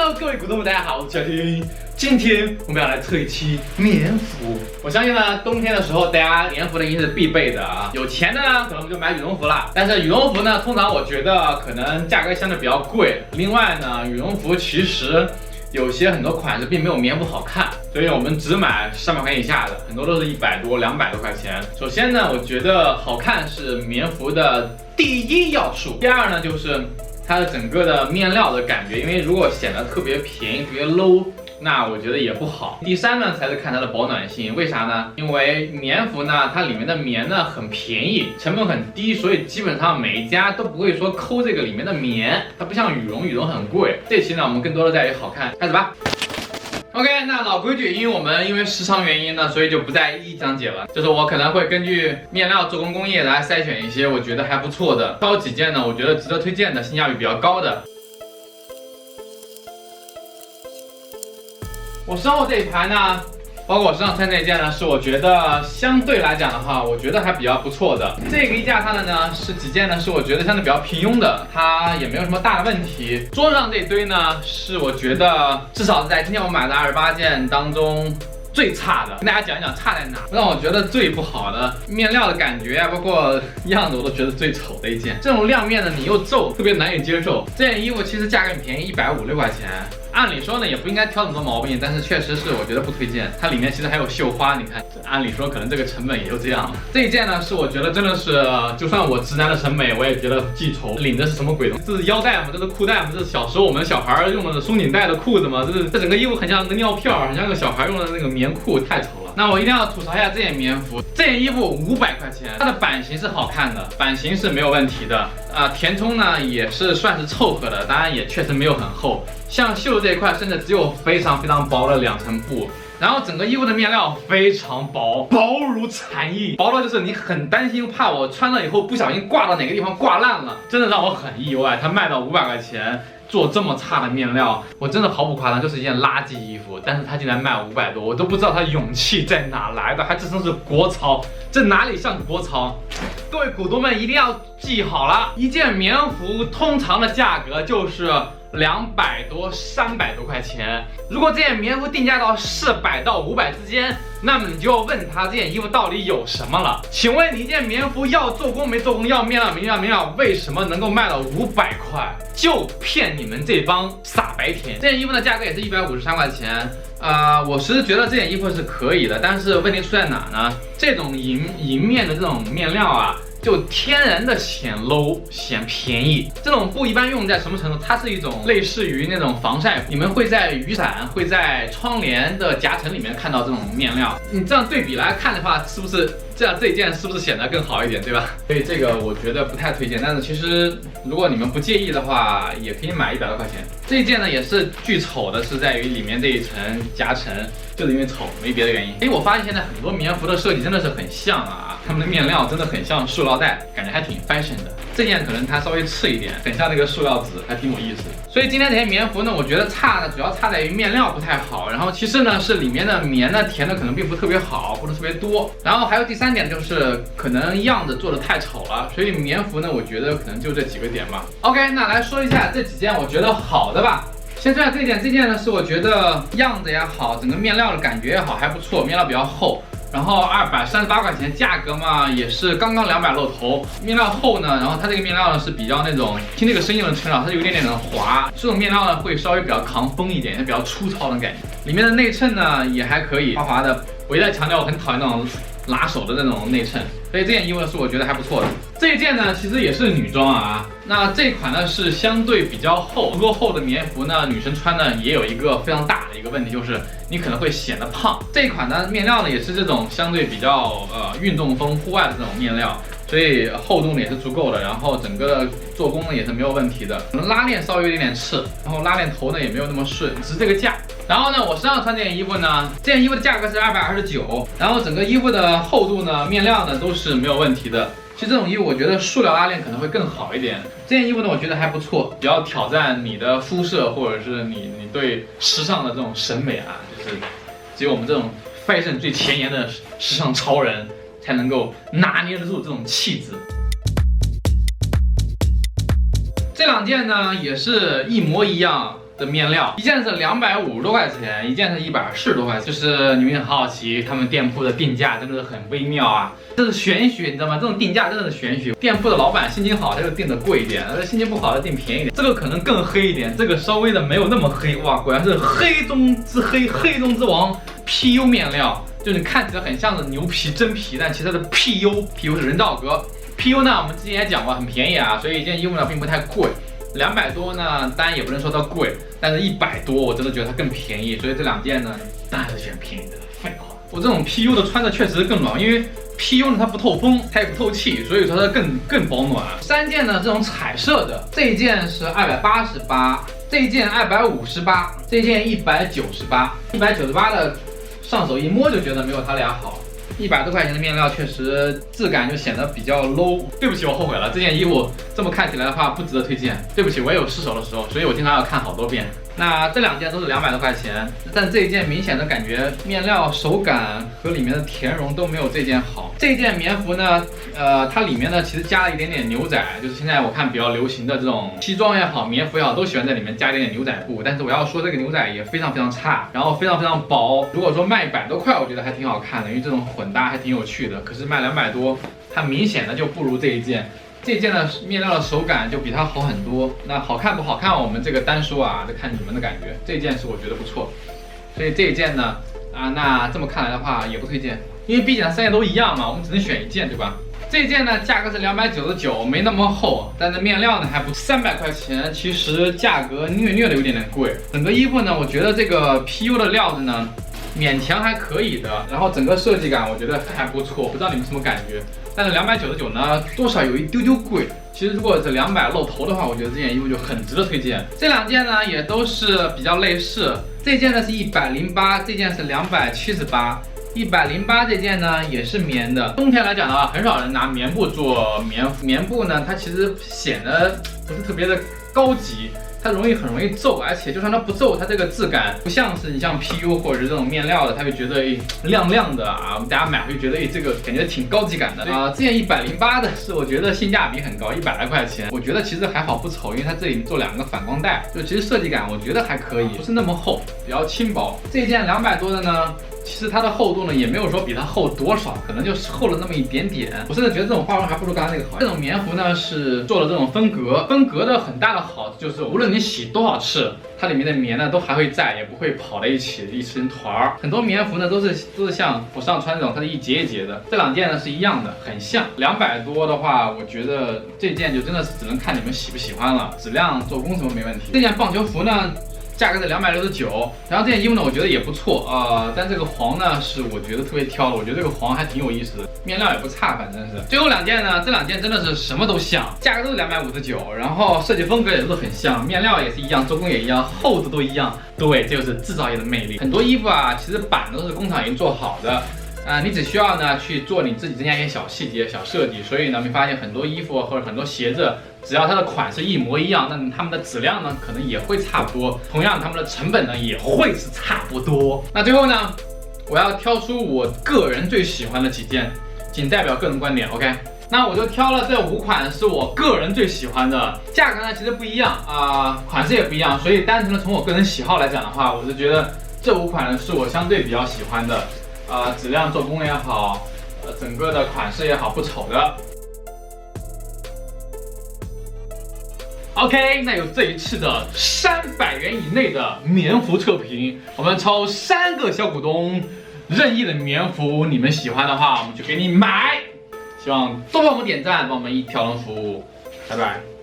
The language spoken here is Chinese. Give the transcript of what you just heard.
Hello， 各位股东们，大家好，我是小丁。今天我们要来测一期棉服。我相信呢，冬天的时候大家棉服呢一定是必备的啊。有钱的呢，可能就买羽绒服了。但是羽绒服呢，通常我觉得可能价格相对比较贵。另外呢，羽绒服其实有些很多款式并没有棉服好看，所以我们只买300块以下的，很多都是100多、200多块钱。首先呢，我觉得好看是棉服的第一要素。第二呢，就是它的整个的面料的感觉，因为如果显得特别便宜、特别 low， 那我觉得也不好。第三呢，才是看它的保暖性。为啥呢？因为棉服呢，它里面的棉呢很便宜，成本很低，所以基本上每一家都不会说抠这个里面的棉。它不像羽绒，羽绒很贵。这期呢，我们更多的在于好看。开始吧。OK， 那老规矩，因为时长原因呢，所以就不再一一讲解了。就是我可能会根据面料做工工艺来筛选一些我觉得还不错的，挑几件呢我觉得值得推荐的，性价比比较高的。我身后这一排呢，包括我身上穿这件呢，是我觉得相对来讲的话，我觉得还比较不错的。这个衣架上的呢是几件呢，是我觉得相对比较平庸的，它也没有什么大的问题。桌上这一堆呢，是我觉得至少是在今天我买的28件当中最差的，跟大家讲一讲差在哪。让我觉得最不好的面料的感觉啊，包括样子我都觉得最丑的一件。这种亮面的你又皱，特别难以接受。这件衣服其实价格很便宜，150、6块钱。按理说呢，也不应该挑很多毛病，但是确实是我觉得不推荐。它里面其实还有绣花，你看，按理说可能这个成本也就这样了。这一件呢，是我觉得真的是，就算我直男的审美，我也觉得既丑。领的是什么鬼东西？这是腰带吗？这是裤带吗？这是小时候我们小孩用的松紧带的裤子吗？这整个衣服很像个尿片，很像个小孩用的那个棉裤，太丑了。那我一定要吐槽一下这件棉服，这件衣服500块钱，它的版型是好看的，版型是没有问题的。填充呢也是算是凑合的，当然也确实没有很厚。像袖这一块甚至只有非常薄的2层布，然后整个衣服的面料非常薄，薄如蝉翼，薄到就是你很担心，怕我穿了以后不小心挂到哪个地方挂烂了，真的让我很意外。它卖到500块钱。做这么差的面料，我真的毫不夸张，就是一件垃圾衣服，但是它竟然卖500多，我都不知道它勇气在哪来的，还自称是国潮，这哪里像国潮？各位股东们一定要记好了，一件棉服通常的价格就是200多、300多块钱。如果这件棉服定价到400到500之间，那么你就要问他这件衣服到底有什么了。请问你一件棉服要做工没做工，要面料没面料，为什么能够卖到500块？就骗你们这帮傻白甜。这件衣服的价格也是153块钱。我是觉得这件衣服是可以的，但是问题出在哪呢？这种银面的这种面料啊，就天然的显 low 显便宜。这种布一般用在什么程度？它是一种类似于那种防晒，你们会在雨伞、会在窗帘的夹层里面看到这种面料。你这样对比来看的话，是不是这一件是不是显得更好一点，对吧？所以这个我觉得不太推荐。但是其实如果你们不介意的话，也可以买100多块钱。这一件呢也是巨丑的，是在于里面这一层夹层，就是因为丑，没别的原因。因为我发现现在很多棉服的设计真的是很像啊，他们的面料真的很像塑料袋，感觉还挺 fashion 的。这件可能它稍微次一点，很像那个塑料纸，还挺有意思的。所以今天这些棉服呢，我觉得差呢主要差在于面料不太好，然后其次呢是里面的棉呢填的可能并不特别好，或者特别多。然后还有第3点就是可能样子做的太丑了，所以棉服呢我觉得可能就这几个点吧。OK， 那来说一下这几件我觉得好的吧。先说一下这件呢是我觉得样子也好，整个面料的感觉也好，还不错，面料比较厚。然后238块钱，价格嘛也是刚刚200露头。面料厚呢，然后它这个面料呢是比较那种，听这个声音就能听到它有一点点的滑。这种面料呢会稍微比较抗风一点，也比较粗糙的感觉。里面的内衬呢也还可以，滑滑的。我一再强调，我很讨厌那种拉手的那种内衬，所以这件衣服呢是我觉得还不错的。这一件呢其实也是女装啊，那这款呢是相对比较厚，不够厚的棉服呢，女生穿呢也有一个非常大的一个问题，就是你可能会显得胖。这一款呢面料呢也是这种相对比较运动风户外的这种面料，所以厚度呢也是足够的，然后整个做工呢也是没有问题的，可能拉链稍微有点刺，然后拉链头呢也没有那么顺，只是这个价。然后呢，我身上穿这件衣服呢，这件衣服的价格是229，然后整个衣服的厚度呢、面料呢都是没有问题的。其实这种衣服我觉得塑料拉链可能会更好一点。这件衣服呢，我觉得还不错，比较挑战你的肤色或者是你对时尚的这种审美啊，就是只有我们这种 fashion 最前沿的时尚超人才能够拿捏得住这种气质。这2件呢也是一模一样，的面料，一件是250多块钱，一件是140多块钱。就是你们很好奇，他们店铺的定价真的是很微妙啊，这是玄学，你知道吗？这种定价真的是玄学。店铺的老板心情好，他就定的贵一点；心情不好，他定便宜一点。这个可能更黑一点，这个稍微的没有那么黑。哇，果然是黑中之黑，黑中之王 PU 面料。就你看起来很像是牛皮真皮，但其实它是 PU 是人造革。PU 呢，我们之前也讲过，很便宜啊，所以一件衣服呢并不太贵。200多呢，当然也不能说它贵，但是100多我真的觉得它更便宜，所以这2件呢，当然是选便宜的。废话，我这种 PU 的穿着确实更暖，因为 PU 呢它不透风，它也不透气，所以说它更保暖。3件呢这种彩色的，这一件是288，这一件258，这一件198，198的。上手一摸就觉得没有它俩好，100多块钱的面料确实质感就显得比较 low。对不起，我后悔了，这件衣服这么看起来的话不值得推荐。对不起，我也有失手的时候，所以我经常要看好多遍。那这2件都是200多块钱，但这一件明显的感觉面料手感和里面的填绒都没有这件好。这件棉服呢，它里面呢其实加了一点点牛仔，就是现在我看比较流行的这种西装也好，棉服也好，都喜欢在里面加一点点牛仔布。但是我要说这个牛仔也非常非常差，然后非常非常薄。如果说卖100多块，我觉得还挺好看的，因为这种混搭还挺有趣的。可是卖200多，它明显的就不如这一件。这件的面料的手感就比它好很多。那好看不好看，我们这个单说啊，就看你们的感觉。这件是我觉得不错，所以这一件呢，那这么看来的话也不推荐，因为毕竟3件都一样嘛，我们只能选一件，对吧？这一件呢，价格是299，没那么厚，但是面料呢还不300块钱，其实价格略的有点贵。整个衣服呢，我觉得这个 PU 的料子呢，勉强还可以的，然后整个设计感我觉得还不错，不知道你们什么感觉？但是299呢，多少有一丢丢贵。其实如果是200露头的话，我觉得这件衣服就很值得推荐。这2件呢也都是比较类似，这件呢是108，这件是278。108这件呢也是棉的。冬天来讲的话，很少人拿棉布做棉服。棉布呢，它其实显得不是特别的高级，它很容易皱，而且就算它不皱，它这个质感不像是你像 PU 或者是这种面料的，它会觉得亮亮的啊，我们大家买会觉得这个感觉挺高级感的啊。这件108的是我觉得性价比很高，100来块钱，我觉得其实还好不丑，因为它这里做2个反光带，就其实设计感我觉得还可以，不是那么厚，比较轻薄。这件200多的呢，其实它的厚度呢也没有说比它厚多少，可能就是厚了那么一点点。我甚至觉得这种花纹还不如刚才那个好。这种棉服呢是做了这种分隔的很大的好处就是无论你洗多少次，它里面的棉呢都还会在，也不会跑在一起一成团儿。很多棉服呢都是像我上穿这种，它是一节一节的。这2件呢是一样的，很像。200多的话，我觉得这件就真的是只能看你们喜不喜欢了，质量做工什么没问题。这件棒球服呢，价格是269，然后这件衣服呢，我觉得也不错但这个黄呢是我觉得特别挑的，我觉得这个黄还挺有意思的，面料也不差，反正是。最后2件呢，这2件真的是什么都像，价格都是259，然后设计风格也是很像，面料也是一样，做工也一样，厚度都一样。对，这就是制造业的魅力。很多衣服啊，其实版都是工厂已经做好的。你只需要呢去做你自己增加一些小细节、小设计，所以呢，你发现很多衣服或者很多鞋子，只要它的款式一模一样，那它们的质量呢可能也会差不多，同样它们的成本呢也会是差不多。那最后呢，我要挑出我个人最喜欢的几件，仅代表个人观点 ，OK？ 那我就挑了这5款是我个人最喜欢的，价格呢其实不一样款式也不一样，所以单纯的从我个人喜好来讲的话，我是觉得这5款呢是我相对比较喜欢的。质量做工也好，整个的款式也好，不丑的。OK， 那有这一次的300元以内的棉服测评，我们抽3个小股东，任意的棉服，你们喜欢的话，我们就给你买。希望多帮我们点赞，帮我们一条龙服务，拜拜。